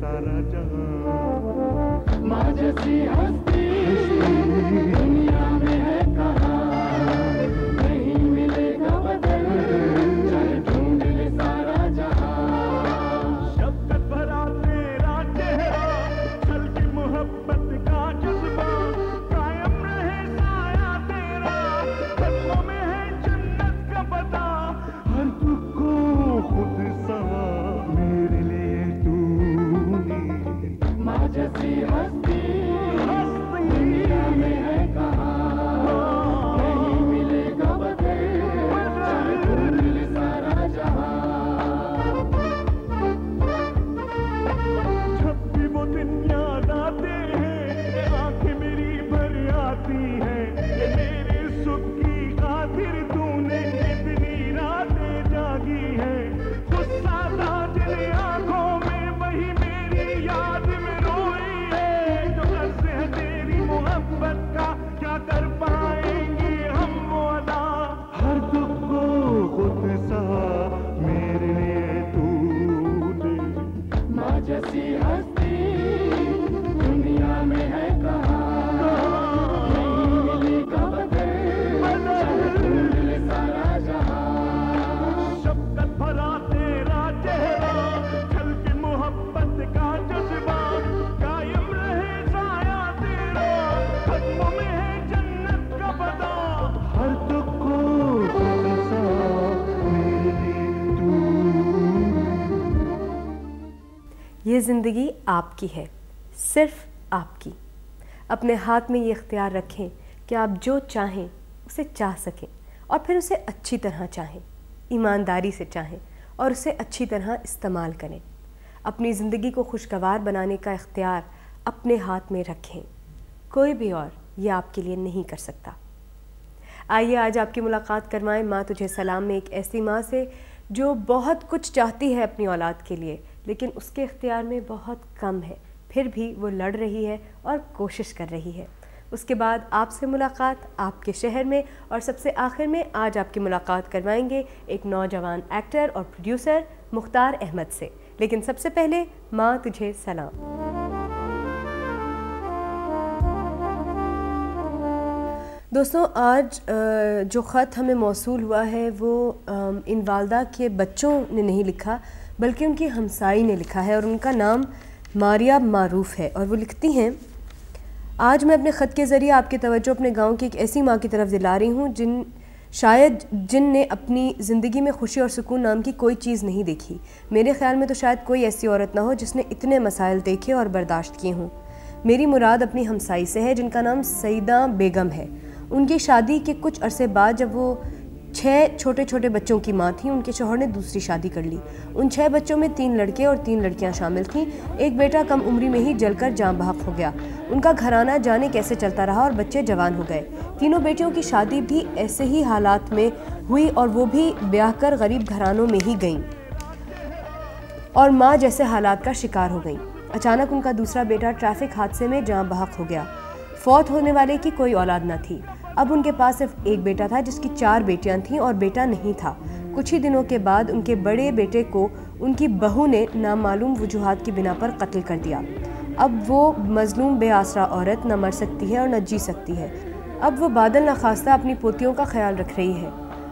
सारा जहां। माँ जैसी हस्ती दुनिया में है कहाँ, नहीं मिलेगा बदल, चाहे ढूंढ ले सारा जहां। शफ़क़त भरा तेरा चेहरा, छलकी मोहब्बत का जज्बा, कायम रहे साया तेरा, कदमों में है जन्नत का पता। हर दुख को खुद सहा मेरे लिए तूने। माँ जैसी हस्ती दुनिया में है कहाँ, नहीं मिलेगा बदल, चाहे ढूंढ ले सारा जहां। जब भी वो दिन याद आते हैं, आंखें मेरी भर आती हैं, ये मेरे सुख की खातिर तूने इतनी रातें जागी है। गुस्सा था जिन आंखों में वही मेरी याद में रोई है, जो अर्ज़ है तेरी मोहब्बत का क्या कर पाएंगे हम वो अदा। हर दुख को खुद सहा मेरे लिए तूने। माँ जैसी हस्ती दुनिया में है कहाँ, नहीं मिलेगा बदल, चाहे ढूंढ ले सारा जहां। शफ़क़त भरा तेरा चेहरा, छलके मोहब्बत का जज्बा, कायम रहे साया तेरा, कदमों में है जन्नत का पता। हर दुख को खुद सहा मेरे लिए तूने। ये ज़िंदगी आपकी है, सिर्फ आपकी। अपने हाथ में ये इख्तियार रखें कि आप जो चाहें उसे चाह सकें, और फिर उसे अच्छी तरह चाहें, ईमानदारी से चाहें और उसे अच्छी तरह इस्तेमाल करें। अपनी ज़िंदगी को खुशगवार बनाने का इख्तियार अपने हाथ में रखें, कोई भी और ये आपके लिए नहीं कर सकता। आइए आज आपकी मुलाकात करवाएं माँ तुझे सलाम में एक ऐसी माँ से जो बहुत कुछ चाहती है अपनी औलाद के लिए, लेकिन उसके इख्तियार में बहुत कम है, फिर भी वो लड़ रही है और कोशिश कर रही है। उसके बाद आपसे मुलाकात आपके शहर में, और सबसे आखिर में आज आपकी मुलाकात करवाएंगे एक नौजवान एक्टर और प्रोड्यूसर मुख्तार अहमद से। लेकिन सबसे पहले माँ तुझे सलाम। दोस्तों आज जो ख़त हमें मौसूल हुआ है वो इन वालदा के बच्चों ने नहीं लिखा, बल्कि उनकी हमसाई ने लिखा है, और उनका नाम मारिया मारूफ़ है। और वो लिखती हैं, आज मैं अपने ख़त के ज़रिए आपकी तवज्जो अपने गांव की एक ऐसी माँ की तरफ दिला रही हूँ जिन ने अपनी ज़िंदगी में खुशी और सुकून नाम की कोई चीज़ नहीं देखी। मेरे ख़्याल में तो शायद कोई ऐसी औरत ना हो जिसने इतने मसाइल देखे और बर्दाश्त किए हों। मेरी मुराद अपनी हमसाई से है जिनका नाम सईदा बेगम है। उनकी शादी के कुछ अरसे बाद जब वो 6 छोटे छोटे बच्चों की माँ थी, उनके शौहर ने दूसरी शादी कर ली। उन 6 बच्चों में 3 लड़के और 3 लड़कियां शामिल थीं। एक बेटा कम उम्री में ही जलकर जाँ बहक हो गया। उनका घराना जाने कैसे चलता रहा और बच्चे जवान हो गए। तीनों बेटियों की शादी भी ऐसे ही हालात में हुई और वो भी ब्याह कर गरीब घरानों में ही गईं और माँ जैसे हालात का शिकार हो गईं। अचानक उनका दूसरा बेटा ट्रैफिक हादसे में जाँ बहक हो गया। फौत होने वाले की कोई औलाद न थी। अब उनके पास सिर्फ एक बेटा था जिसकी 4 बेटियां थीं और बेटा नहीं था। कुछ ही दिनों के बाद उनके बड़े बेटे को उनकी बहू ने नामालूम वजूहात की बिना पर कत्ल कर दिया। अब वो मजलूम बेआसरा औरत न मर सकती है और न जी सकती है। अब वो बादल न खास्ता अपनी पोतियों का ख्याल रख रही है।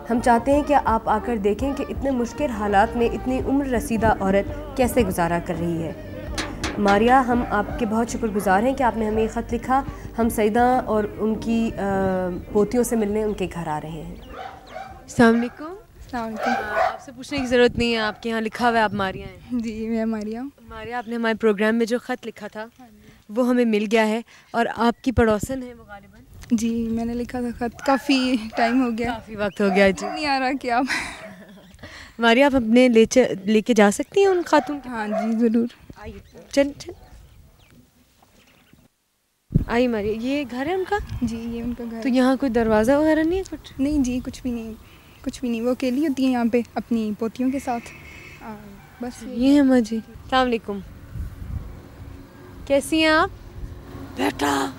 हम चाहते हैं कि आप आकर देखें कि इतने मुश्किल हालात में इतनी उम्र रसीदा औरत कैसे गुजारा कर रही है। मारिया, हम आपके बहुत शुक्रगुजार हैं कि आपने हमें ख़त लिखा। हम सईदा और उनकी पोतियों से मिलने उनके घर आ रहे हैं। अस्सलाम वालेकुम। आपसे पूछने की ज़रूरत नहीं है, आपके यहाँ लिखा हुआ है आप मारिया हैं। जी मैं मारिया। मारिया, आपने हमारे प्रोग्राम में जो ख़त लिखा था वो हमें मिल गया है और आपकी पड़ोसन है वो गालिबन। जी मैंने लिखा था ख़त, काफ़ी टाइम हो गया, काफ़ी वक्त हो गया जी। नहीं आ रहा कि आप मारिया, आप अपने लेके जा सकती हैं उन खातून के? हाँ जी ज़रूर। आइए चल आइए मारिया, ये घर है उनका? जी ये उनका घर। तो यहाँ कोई दरवाज़ा वगैरह नहीं है कुछ? नहीं जी कुछ भी नहीं, कुछ भी नहीं। वो अकेली होती है यहाँ पे अपनी पोतियों के साथ। बस ये है माँ जी। अस्सलाम वालेकुम, कैसी हैं आप? बेटा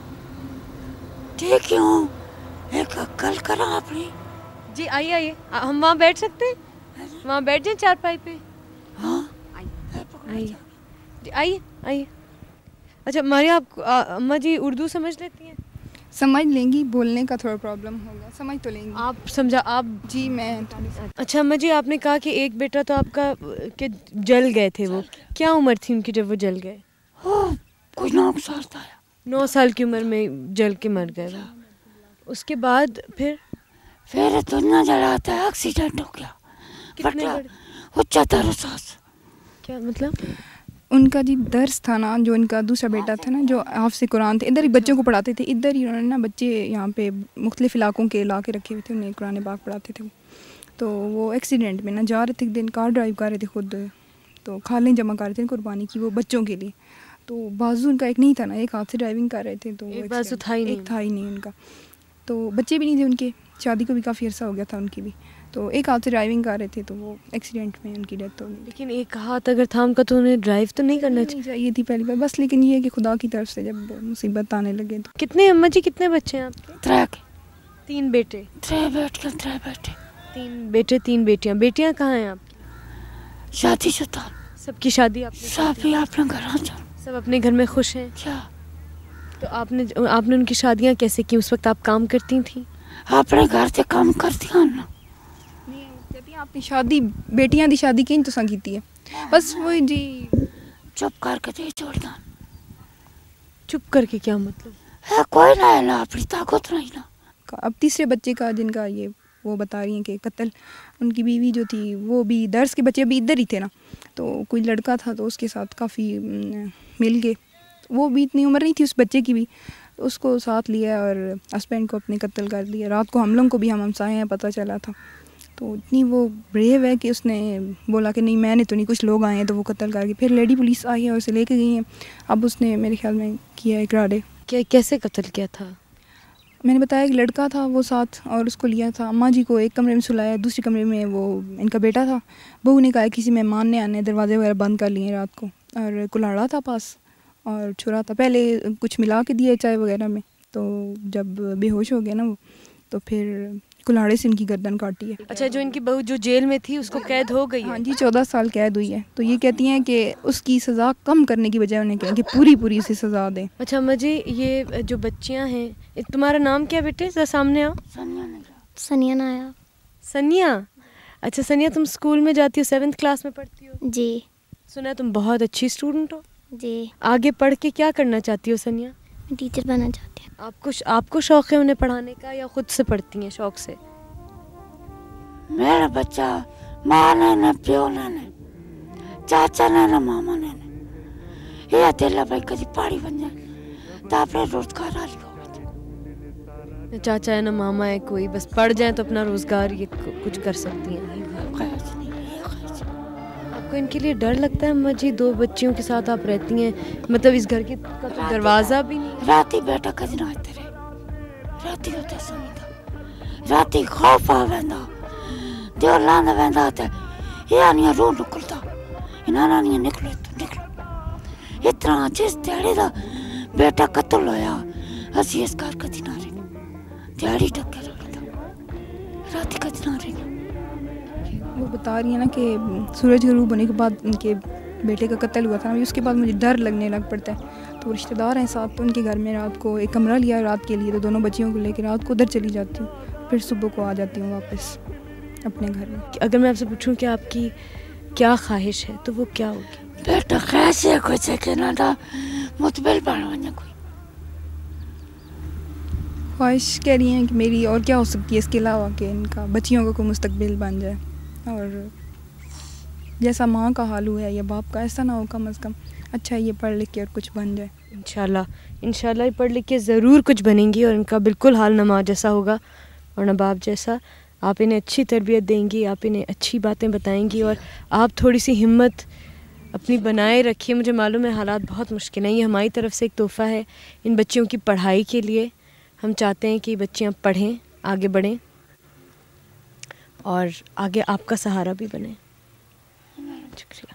ठीक हूँ, एक अक्ल करा अपनी। जी आइए आइए, हम वहाँ बैठ सकते हैं? वहाँ बैठ जाएं चारपाई पे। हाँ आइए। आइए आइए। अच्छा मारिया, आप अम्मा जी उर्दू समझ लेती हैं? समझ लेंगी, बोलने का थोड़ा प्रॉब्लम होगा, समझ तो लेंगी। आप समझा आप? जी मैं। अच्छा अम्मा जी, आपने कहा कि एक बेटा तो आपका के जल गए थे, वो क्या उम्र थी उनकी जब वो जल गए? कुछ 9 साल था। 9 साल की उम्र में जल के मर गए वो। उसके बाद फिर दुनिया जलाता है, एक्सीडेंट हो गया। कितने बड़े? उच्चतर सांस। क्या मतलब? उनका जी दर्स था ना, जो इनका दूसरा बेटा था ना, जो हाफ़िज़ कुरान थे, इधर ही बच्चों को पढ़ाते थे। इधर ही उन्होंने ना बच्चे यहाँ पे मुख्तलिफ़ इलाकों के ला के रखे हुए थे, उन्हें कुरान पाक पढ़ाते थे। तो वो एक्सीडेंट में ना जा रहे थे, एक दिन कार ड्राइव कर रहे थे खुद, तो खालें जमा कर रहे थे कुर्बानी की वो बच्चों के लिए। तो बाजू उनका एक नहीं था ना, एक हाथ से ड्राइविंग कर रहे थे, तो एक बाजू था ही नहीं। एक था ही नहीं उनका। तो बच्चे भी नहीं थे उनके, शादी को भी काफ़ी अर्सा हो गया था उनकी भी। तो एक हाथ से ड्राइविंग कर रहे थे, तो वो एक्सीडेंट में उनकी डेथ हो गई। लेकिन एक हाथ अगर था उनका तो उन्हें ड्राइव तो नहीं करना चाहिए थी पहली बार बस। लेकिन ये है कि खुदा की तरफ से जब मुसीबत आने लगे तो। कितने अम्मा जी, कितने बच्चे हैं आपके? 3 बेटे। 3 बेटे 3 बेटे। 3 बेटे 3 बेटियां। बेटियां कहाँ हैं आपकी? शादीशुदा। सबकी शादी आपने? सभी अपने घर। सब अपने घर में खुश हैं? क्या? तो आपने उनकी शादियां कैसे की? उस वक्त आप काम करती थी? अपने घर से काम करती हूँ ना। आपने शादी बेटियां दी शादी की तुसा कीती है बस वही जी। चुप करके दे छोड़ना। चुप करके क्या मतलब? है कोई ना है ना, अपनी ताकत नहीं ना। अब तीसरे बच्चे का जिनका ये वो बता रही हैं कि कत्ल, उनकी बीवी जो थी वो भी दर्स के बच्चे भी इधर ही थे ना, तो कोई लड़का था तो उसके साथ काफ़ी मिल गए। वो भी इतनी उम्र नहीं थी उस बच्चे की भी, तो उसको साथ लिया और हस्बैंड को अपने कत्ल कर दिया। रात को हम लोगों को भी हमसाए हैं पता चला था, तो इतनी वो ब्रेव है कि उसने बोला कि नहीं मैंने तो नहीं, कुछ लोग आए हैं तो वो कत्ल करके फिर लेडी पुलिस आई है और उसे लेके गई है। अब उसने मेरे ख्याल में किया इकरार। क्या कैसे कत्ल किया था? मैंने बताया कि लड़का था वो साथ और उसको लिया था। अम्मा जी को एक कमरे में सुलाया, दूसरे कमरे में वो इनका बेटा था। बहू ने कहा किसी मेहमान ने आने, दरवाजे वगैरह बंद कर लिए रात को, और कुल्हाड़ा था पास और छुरा था। पहले कुछ मिला के दिया चाय वगैरह में, तो जब बेहोश हो गया ना वो, तो फिर कुल्हाड़े से इनकी गर्दन काटी है। अच्छा, जो इनकी बहू जो जेल में थी उसको कैद हो गई है? हाँ जी, 14 साल कैद हुई है। तो ये कहती हैं कि उसकी सज़ा कम करने की बजाय उन्हें कहें कि पूरी उसे सज़ा दें। अच्छा मुझे ये जो बच्चियां हैं, तुम्हारा नाम क्या बेटे? जरा सामने आओ। सनिया नाया। सनिया? अच्छा सनिया, तुम स्कूल में जाती हो, 7th क्लास में पढ़ती हो? जी। सुना है तुम बहुत अच्छी स्टूडेंट हो। जी। आगे पढ़ के क्या करना चाहती हो सनिया? मैं टीचर बनना चाहती हूँ। आपको शौक है उन्हें पढ़ाने का या खुद से पढ़ती हैं शौक से? मेरा बच्चा माँ ने प्यो ने चाचा ने मामा ने ये अकेला भाई कभी पहाड़ी बन जाए तो अपने रोजगार आ न चाचा है न मामा है कोई, बस पढ़ जाए तो अपना रोजगार ये कुछ कर सकती हैं। आपको इनके लिए डर लगता है अम्मा जी? 2 बच्चियों के साथ आप रहती हैं, मतलब इस घर का तो दरवाजा भी नहीं? राती बेटा कदी ना आते रहे, राती होते समय राती खौफ आ वेंदा दिल लांदा वेंदा ते ये नहीं रो निकलता, इन्हां नहीं निकलो तो निकलो। इतना जिस दिहाड़ी दा बेटा कत्ल होया असी इस घर कदी ना रही, दिहाड़ी टक्के रहता राती कदी ना रही। वो बता रही है ना कि सूरज गरूब होने के बाद उनके बेटे का कत्ल हुआ था ना, उसके बाद मुझे डर लगने लग पड़ता है। तो रिश्तेदार हैं साथ, तो उनके घर में रात को एक कमरा लिया रात के लिए, तो दोनों बच्चियों को लेकर रात को उधर चली जाती हूँ, फिर सुबह को आ जाती हूँ वापस अपने घर में। अगर मैं आपसे पूछूं कि आपकी क्या ख्वाहिश है तो वो क्या होगी? बेटा कैसे कुछ के ना था मुतबिल बनवाने कोई ख्वाहिश कह रही हैं कि मेरी और क्या हो सकती है इसके अलावा कि इनका बच्चियों का कोई मुस्तकबिल बन जाए, और जैसा माँ का हाल हुआ है या बाप का ऐसा ना हो, कम से कम अच्छा ये पढ़ लिख के और कुछ बन जाए। इंशाल्लाह पढ़ लिख के ज़रूर कुछ बनेंगी और इनका बिल्कुल हाल ना माँ जैसा होगा और ना बाप जैसा। आप इन्हें अच्छी तरबियत देंगी, आप इन्हें अच्छी बातें बताएंगी और आप थोड़ी सी हिम्मत अपनी बनाए रखिए। मुझे मालूम है हालात बहुत मुश्किल हैं, ये हमारी तरफ से एक तोहफ़ा है इन बच्चियों की पढ़ाई के लिए। हम चाहते हैं कि बच्चियाँ पढ़ें, आगे बढ़ें और आगे आपका सहारा भी बने। शुक्रिया।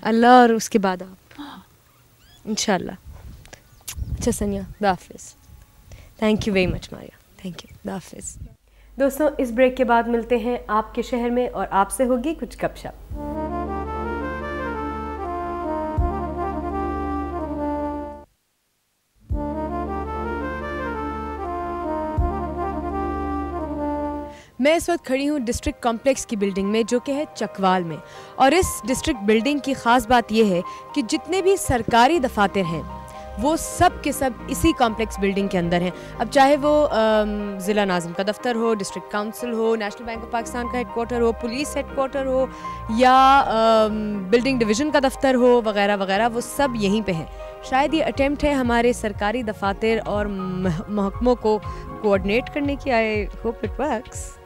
अल्लाह और उसके बाद आप इंशाल्लाह। अच्छा सनिया, हाफिज़। Thank you very much Maria, thank you, हाफिज़। दोस्तों इस ब्रेक के बाद मिलते हैं आपके शहर में और आपसे होगी कुछ गपशप। मैं इस वक्त खड़ी हूँ डिस्ट्रिक्ट कॉम्प्लेक्स की बिल्डिंग में, जो कि है चकवाल में। और इस डिस्ट्रिक्ट बिल्डिंग की ख़ास बात यह है कि जितने भी सरकारी दफातर हैं वो सब के सब इसी कॉम्प्लेक्स बिल्डिंग के अंदर हैं। अब चाहे वो ज़िला नाज़िम का दफ्तर हो, डिस्ट्रिक्ट काउंसिल हो, नेशनल बैंक ऑफ पाकिस्तान का हेडक्वार्टर हो, पुलिस हेडक्वार्टर हो, या बिल्डिंग डिवीज़न का दफ्तर हो, वगैरह वगैरह, वो सब यहीं पे हैं। शायद ये अटेम्प्ट है हमारे सरकारी दफातर और महकमों को कोऑर्डिनेट करने की। I hope it works.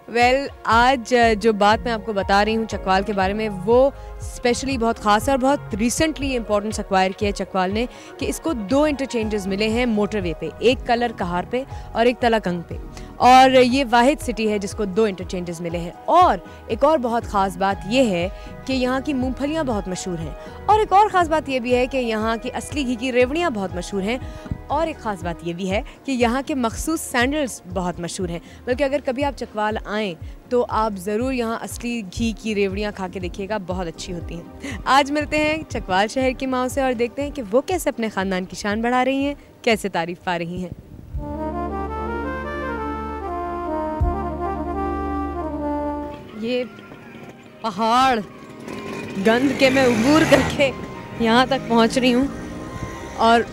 Well, आज जो बात मैं आपको बता रही हूँ चकवाल के बारे में, वो स्पेशली बहुत ख़ास है और बहुत रिसेंटली इंपॉर्टेंस एक्वायर किया है चकवाल ने, कि इसको 2 इंटरचेंजेस मिले हैं मोटरवे पे, एक कलर कहार पे और एक तलाकंग पे। और ये वाहिद सिटी है जिसको 2 इंटरचेंजेस मिले हैं। और एक और बहुत ख़ास बात यह है कि यहाँ की मूंगफलियाँ बहुत मशहूर हैं। और एक और ख़ास बात यह भी है कि यहाँ की असली घी की रेवड़ियाँ बहुत मशहूर हैं। और एक ख़ास बात यह भी है कि यहाँ के मखसूस सैंडल्स बहुत मशहूर हैं। बल्कि अगर कभी आप चकवाल आएँ तो आप ज़रूर यहाँ असली घी की रेवड़ियाँ खा के देखिएगा, बहुत अच्छी होती हैं। आज मिलते हैं चकवाल शहर की माँ से और देखते हैं कि वो कैसे अपने ख़ानदान की शान बढ़ा रही हैं, कैसे तारीफ़ पा रही हैं। ये पहाड़ गंद के मैं उबूर करके यहाँ तक पहुँच रही हूँ। और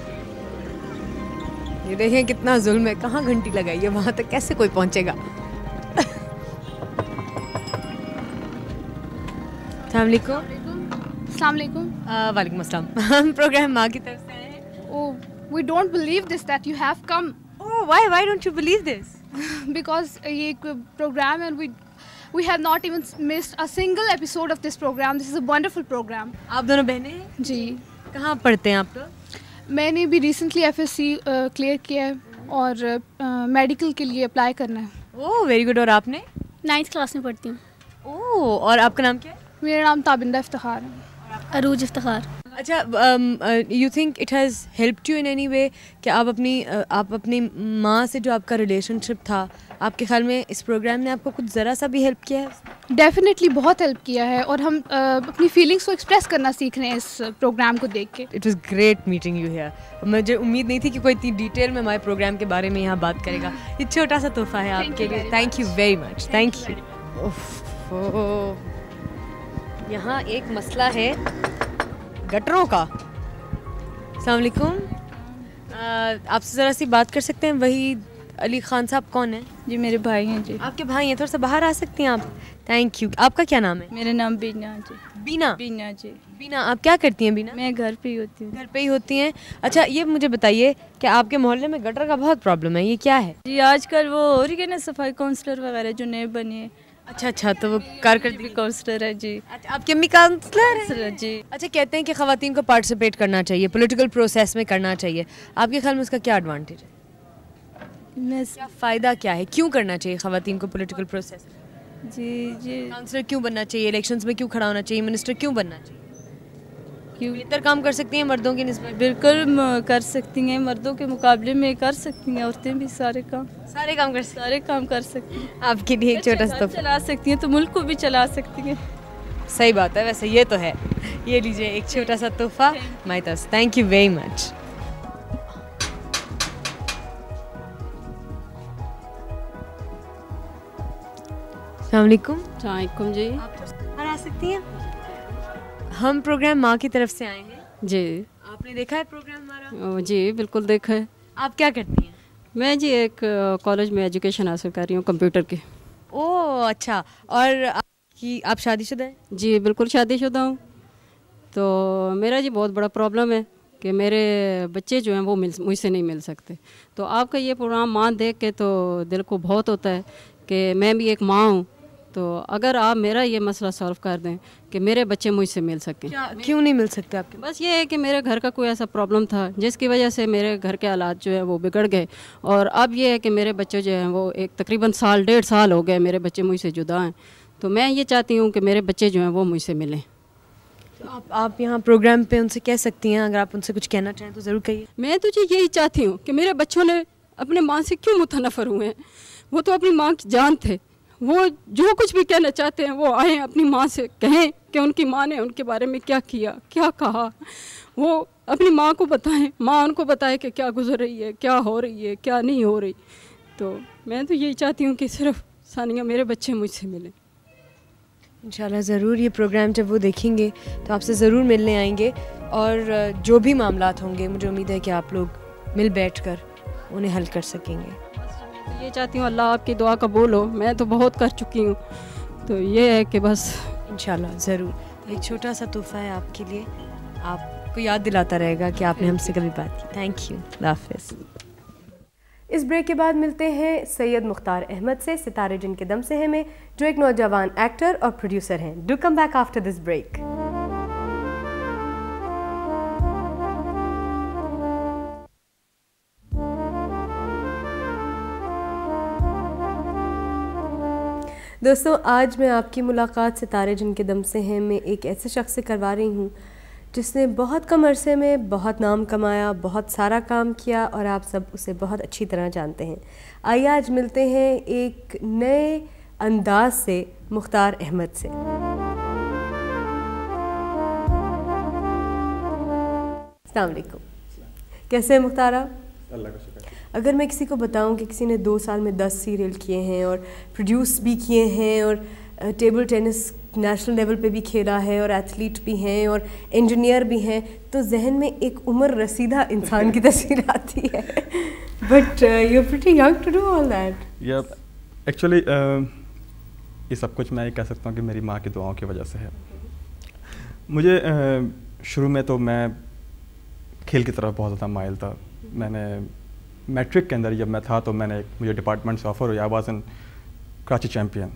ये देखें कितना जुल्म है, कहाँ घंटी लगाई है, वहाँ तक कैसे कोई पहुँचेगा। वालेकुम अस्सलाम। हम प्रोग्राम माँ की तरफ से आए हैं। Oh, we don't believe this that you have come Oh, why don't you believe this? because ये program and we have not even missed a single episode of this program. This is a wonderful program. आप दोनों बहनें हैं? जी, कहाँ पढ़ते हैं आप लोग? मैंने भी रिसेंटली FSC क्लियर किया है और मेडिकल के लिए अप्लाई करना है। Oh very good. और आपने? 9th क्लास में पढ़ती हूँ। ओह, और आपका नाम क्या है? मेरा नाम ताबिंदा इफ्तिखार है। अरूज इफ्तिखार। अच्छा, you think it has helped you in any way कि आप अपनी माँ से जो आपका रिलेशनशिप था, आपके ख्याल में इस प्रोग्राम ने आपको कुछ ज़रा सा भी हेल्प किया है? डेफिनेटली बहुत हेल्प किया है और हम अपनी फीलिंग्स को एक्सप्रेस करना सीख रहे हैं इस प्रोग्राम को देख के। It was great meeting you here. मुझे उम्मीद नहीं थी कि कोई इतनी डिटेल में हमारे प्रोग्राम के बारे में यहाँ बात करेगा। ये छोटा सा तोहफा है आपके लिए। Thank you very much. Thank you. यहाँ एक मसला है गटरों का। अस्सलाम वालेकुम। आपसे ज़रा सी बात कर सकते हैं? वही अली खान साहब कौन है? जी मेरे भाई हैं जी। आपके भाई हैं, थोड़ा सा बाहर आ सकती हैं आप? Thank you. आपका क्या नाम है? मेरा नाम बीना जी। बीना? बीना जी। बीना, आप क्या करती हैं बीना? मैं घर पे ही होती हूँ। घर पे ही होती हैं। अच्छा, ये मुझे बताइए कि आपके मोहल्ले में गटर का बहुत प्रॉब्लम है, ये क्या है? जी आजकल वो हो रही है ना सफाई काउंसलर वगैरह जो नए बने हैं। अच्छा, तो वो कारकर्दगी काउंसलर है जी। अच्छा, आपकी अम्मी काउंसलर है? जी। अच्छा, कहते हैं कि ख़वातीन को पार्टिसिपेट करना चाहिए, पॉलिटिकल प्रोसेस में करना चाहिए। आपके ख्याल में उसका क्या एडवांटेज है? क्या फ़ायदा क्या है? क्यों करना चाहिए ख़वातीन को पॉलिटिकल प्रोसेस? जी जी। काउंसलर क्यों बनना चाहिए? इलेक्शंस में क्यों खड़ा होना चाहिए? मिनिस्टर क्यों बनना चाहिए? क्यों बेहतर काम कर सकती हैं मर्दों की निस्बत? बिल्कुल कर सकती हैं, मर्दों के मुकाबले में कर सकती हैं औरतें भी सारे काम कर सकती हैं। आपके लिए एक छोटा सा चला सकती हैं तो मुल्क को भी चला सकती हैं। सही बात है, वैसे ये तो है। ये लीजिए एक छोटा सा तोहफा माय तरफ से। Thank you very much. अस्सलाम वालेकुम जी। आप बाहर आ सकती हैं? हम प्रोग्राम माँ की तरफ से आए हैं जी। आपने देखा है प्रोग्राम हमारा? जी बिल्कुल देखा है। आप क्या करती हैं? मैं जी एक कॉलेज में एजुकेशन हासिल कर रही हूँ कंप्यूटर की। ओह अच्छा। और आप शादीशुदा हैं? जी बिल्कुल शादीशुदा हूँ। तो मेरा जी बहुत बड़ा प्रॉब्लम है कि मेरे बच्चे जो हैं वो मुझसे नहीं मिल सकते। तो आपका ये प्रोग्राम माँ देख के तो दिल को बहुत होता है कि मैं भी एक माँ हूँ। तो अगर आप मेरा ये मसला सॉल्व कर दें कि मेरे बच्चे मुझसे मिल सकें। क्यों नहीं मिल सकते आपके? बस ये है कि मेरे घर का कोई ऐसा प्रॉब्लम था जिसकी वजह से मेरे घर के हालात जो है वो बिगड़ गए। और अब ये है कि मेरे बच्चे जो हैं वो एक तकरीबन 1.5 साल हो गए मेरे बच्चे मुझसे जुदा हैं। तो मैं ये चाहती हूँ कि मेरे बच्चे जो हैं वो मुझसे मिलें। तो आप यहाँ प्रोग्राम पे उनसे कह सकती हैं, अगर आप उनसे कुछ कहना चाहें तो ज़रूर कहिए। मैं तो जी यही चाहती हूँ कि मेरे बच्चों ने अपने माँ से क्यों मुतनफ़र हुए हैं। वो तो अपनी माँ की जान थे। वो जो कुछ भी कहना चाहते हैं वो आए अपनी माँ से कहें कि उनकी माँ ने उनके बारे में क्या किया, क्या कहा। वो अपनी माँ को बताएं, माँ उनको बताए कि क्या गुजर रही है, क्या हो रही है, क्या नहीं हो रही। तो मैं तो यही चाहती हूँ कि सिर्फ सानिया मेरे बच्चे मुझसे मिले। इंशाल्लाह ज़रूर ये प्रोग्राम जब वो देखेंगे तो आपसे ज़रूर मिलने आएंगे, और जो भी मामलात होंगे मुझे उम्मीद है कि आप लोग मिल बैठकर उन्हें हल कर सकेंगे। तो ये चाहती हूँ अल्लाह आपकी दुआ कबूल हो, मैं तो बहुत कर चुकी हूँ, तो ये है कि बस इंशाल्लाह ज़रूर एक छोटा सा तोहफ़ा है आपके लिए, आपको याद दिलाता रहेगा कि आपने हमसे कभी बात की। थैंक यू, अल्लाह हाफ़िज़। इस ब्रेक के बाद मिलते हैं सैयद मुख्तार अहमद से, सितारे जिनके दम से हैं में, जो एक नौजवान एक्टर और प्रोड्यूसर हैं। Do come back after this break. दोस्तों, आज मैं आपकी मुलाकात सितारे जिनके दम से हैं में एक ऐसे शख्स से करवा रही हूँ जिसने बहुत कम अरसे में बहुत नाम कमाया, बहुत सारा काम किया, और आप सब उसे बहुत अच्छी तरह जानते हैं। आइए आज मिलते हैं एक नए अंदाज से मुख्तार अहमद से। अस्सलाम वालेकुम, कैसे हैं मुख्तार आप? अल्लाह का शुक्र। अगर मैं किसी को बताऊं कि किसी ने 2 साल में 10 सीरियल किए हैं और प्रोड्यूस भी किए हैं और टेबल टेनिस नेशनल लेवल पे भी खेला है और एथलीट भी हैं और इंजीनियर भी हैं, तो जहन में एक उम्र रसीदा इंसान की तस्वीर आती है। But you are pretty young to do all that. या एक्चुअली ये सब कुछ मैं ये कह सकता हूँ कि मेरी माँ की दुआओं की वजह से है। मुझे शुरू में तो मैं खेल की तरफ बहुत ज़्यादा माइल था। मैंने मैट्रिक के अंदर जब मैं था तो मुझे डिपार्टमेंट से ऑफ़र हुई, I was in Karachi champion,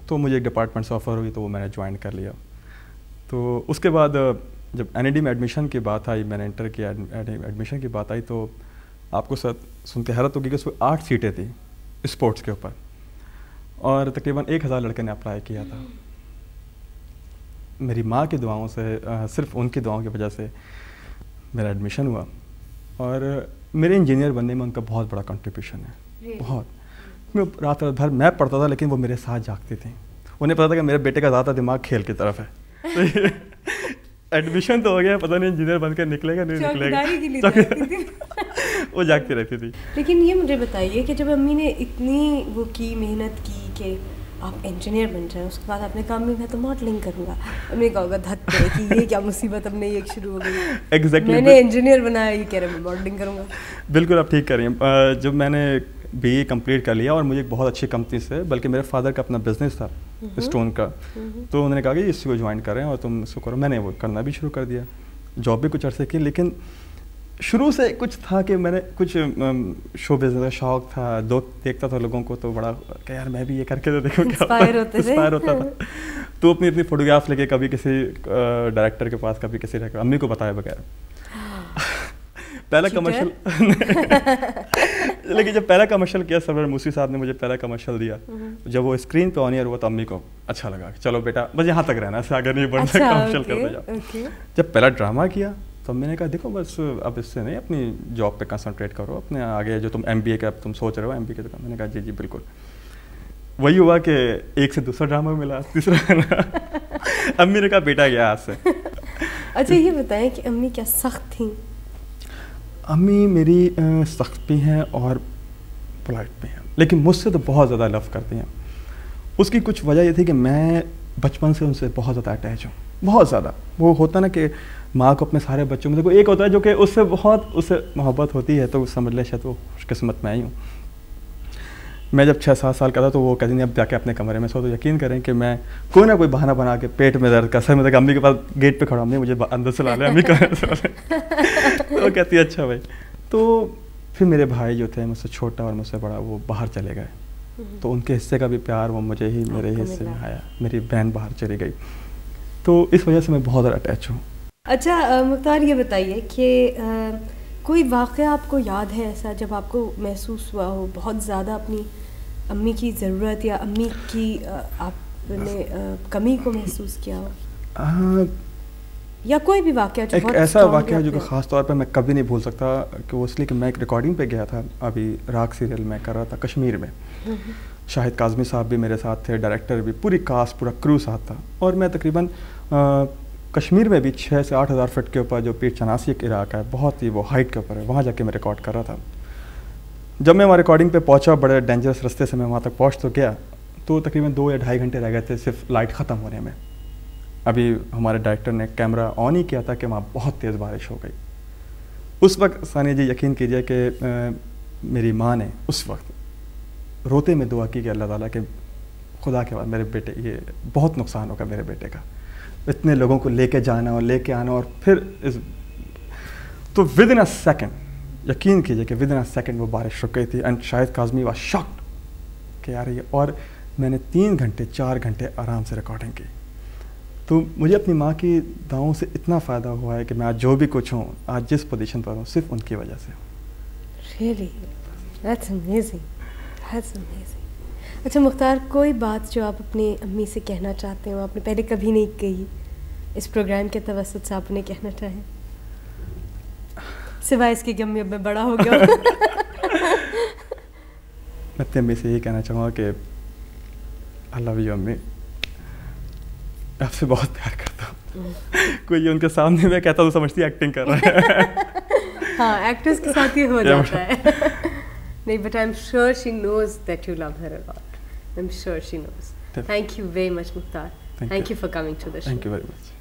तो मुझे एक डिपार्टमेंट से ऑफ़र हुई तो वो मैंने ज्वाइन कर लिया। तो उसके बाद जब NAD में एडमिशन की बात आई, मैंने इंटर किया, एडमिशन की बात आई, तो आपको सुन के हैरत होगी कि उसमें 8 सीटें थी स्पोर्ट्स के ऊपर और तकरीबन 1000 लड़के ने अप्लाई किया था। मेरी माँ की दुआओं से, सिर्फ उनकी दुआओं की वजह से मेरा एडमिशन हुआ और मेरे इंजीनियर बनने में उनका बहुत बड़ा कंट्रीब्यूशन है। बहुत, मैं रात भर मैं पढ़ता था लेकिन वो मेरे साथ जागती थी। उन्हें पता था कि मेरे बेटे का ज़्यादा दिमाग खेल की तरफ है। एडमिशन तो हो गया, पता नहीं इंजीनियर बनकर निकलेगा नहीं निकलेगा, वो जागती रहती थी। लेकिन ये मुझे बताइए कि जब अम्मी ने इतनी वो की, मेहनत की कि आप इंजीनियर बन जाए, उसके बाद आपने कहा मैं तो मॉडलिंग करूँगा, हमने कहा होगा धत पे कि ये क्या मुसीबत हमने ये शुरू हो गई। एग्जैक्टली, मैंने इंजीनियर बनाया, ये कह रहे मैं मॉडलिंग करूँगा। बिल्कुल आप ठीक कर रही हैं। जब मैंने BA कंप्लीट कर लिया और मुझे एक बहुत अच्छी कंपनी से, बल्कि मेरे फादर का अपना बिजनेस था स्टोन का, तो उन्होंने कहा कि इसी को ज्वाइन कर रहे हैं और तुम इसको करो। मैंने वो करना भी शुरू कर दिया, जॉब भी कुछ अरसे की, लेकिन शुरू से कुछ था कि मैंने कुछ शो बिजनेस का शौक था, देखता था लोगों को तो बड़ा कि यार मैं भी ये करके तो देखो क्या इंस्पायर होता था। तो अपनी फोटोग्राफ लेके कभी किसी डायरेक्टर के पास, कभी किसी अम्मी को बताया बगैर पहला कमर्शियल लेकिन जब पहला कमर्शियल किया, सरवर मूसी साहब ने मुझे पहला कमर्शियल दिया, जब वो स्क्रीन पे ऑन एयर हुआ तो अम्मी को अच्छा लगा, चलो बेटा बस यहाँ तक रहना, इससे आगे नहीं बढ़ना, कमर्शियल करते जाओ। जब पहला ड्रामा किया तो मैंने कहा देखो बस अब इससे नहीं, अपनी जॉब पे कंसंट्रेट करो, अपने आगे जो तुम MBA का तुम सोच रहे हो MBA का। मैंने कहा जी जी बिल्कुल। वही हुआ कि एक से दूसरा ड्रामा मिला, तीसरा अम्मी ने कहा बेटा गया आज से। अच्छा ये बताएं कि अम्मी क्या सख्त थी? अम्मी मेरी सख्त भी हैं और पोलाइट भी हैं, लेकिन मुझसे तो बहुत ज़्यादा लव करती हैं। उसकी कुछ वजह ये थी कि मैं बचपन से उनसे बहुत ज़्यादा अटैच हूँ, बहुत ज़्यादा। वो होता ना कि माँ को अपने सारे बच्चों में देखो, एक होता है जो कि उससे मोहब्बत होती है, तो समझ ले शायद वो खुशकिस्मत में आई हूँ। मैं जब 6-7 साल का था तो वो कहती नहीं अब जाके अपने कमरे में सो, तो यकीन करें कि मैं कोई ना कोई बहाना बना के पेट में दर्द का, सर में दर्द, अम्मी के पास गेट पे खड़ा, अम्मी मुझे अंदर से ला ले, अम्मी कमरे से ला ले। तो वो कहती है अच्छा भाई। तो फिर मेरे भाई जो थे मुझसे छोटा और मुझसे बड़ा, वो बाहर चले गए, तो उनके हिस्से का भी प्यार वो मुझे ही मेरे हिस्से में आया। मेरी बहन बाहर चली गई, तो इस वजह से मैं बहुत ज़्यादा अटैच हूँ। अच्छा मुख्तार ये बताइए कि कोई वाक़या आपको याद है ऐसा जब आपको महसूस हुआ हो बहुत ज़्यादा अपनी अम्मी की ज़रूरत या अम्मी की आपने कमी को महसूस किया हो, या कोई भी वाक़या जो एक ऐसा वाक़या जो कि ख़ास तौर पे मैं कभी नहीं भूल सकता, कि वो इसलिए कि मैं एक रिकॉर्डिंग पे गया था, अभी राग सीरियल में कर रहा था कश्मीर में। शाहिद काज़मी साहब भी मेरे साथ थे, डायरेक्टर भी, पूरी कास्ट, पूरा क्रू साथ था। और मैं तकरीबन कश्मीर में भी 6 से 8 हज़ार फीट के ऊपर जो पीर चनासी एक इलाका है, बहुत ही वो हाइट के ऊपर है, वहाँ जाके मैं रिकॉर्ड कर रहा था। जब मैं वहाँ रिकॉर्डिंग पे पहुँचा, बड़े डेंजरस रास्ते से मैं वहाँ तक पहुँच तो गया, तो तकरीबन 2 या ढाई घंटे रह गए थे सिर्फ लाइट ख़त्म होने में। अभी हमारे डायरेक्टर ने कैमरा ऑन ही किया था कि वहाँ बहुत तेज़ बारिश हो गई। उस वक्त सानिया जी यकीन कीजिए कि मेरी माँ ने उस वक्त रोते में दुआ की कि अल्लाह ताला के खुदा के बाद मेरे बेटे ये बहुत नुकसान होगा मेरे बेटे का, इतने लोगों को लेके जाना और लेके आना और फिर इस तो विद इन अ सेकेंड यकीन कीजिए कि विद इन अ सेकेंड वो बारिश रुक गई थी। एंड शायद काज़मी वाज शॉक्ड कि यार ये, और मैंने 3 घंटे 4 घंटे आराम से रिकॉर्डिंग की। तो मुझे अपनी माँ की दुआओं से इतना फ़ायदा हुआ है कि मैं आज जो भी कुछ हूँ, आज जिस पोजीशन पर हूँ, सिर्फ उनकी वजह से। Really? That's amazing. That's amazing. अच्छा मुख्तार, कोई बात जो आप अपनी अम्मी से कहना चाहते हो, आपने पहले कभी नहीं कही, इस प्रोग्राम के तवस्सुत से आपने कहना चाहें, सिवाय इसके कि अम्मी अब मैं बड़ा हो गया हूँ? मैं अपनी अम्मी से यही कहना चाहूँगा कि आई लव यू अम्मी, आपसे बहुत प्यार करता हूँ। कोई उनके सामने मैं कहता तो समझती एक्टिंग कर रहा है। हाँ, एक्टर्स के साथ ये हो जाता है। नहीं, but I'm sure she knows that you love her a lot. I'm sure she knows. Thank you very much, Mukhtar. Thank you for coming to the show. Thank you very much.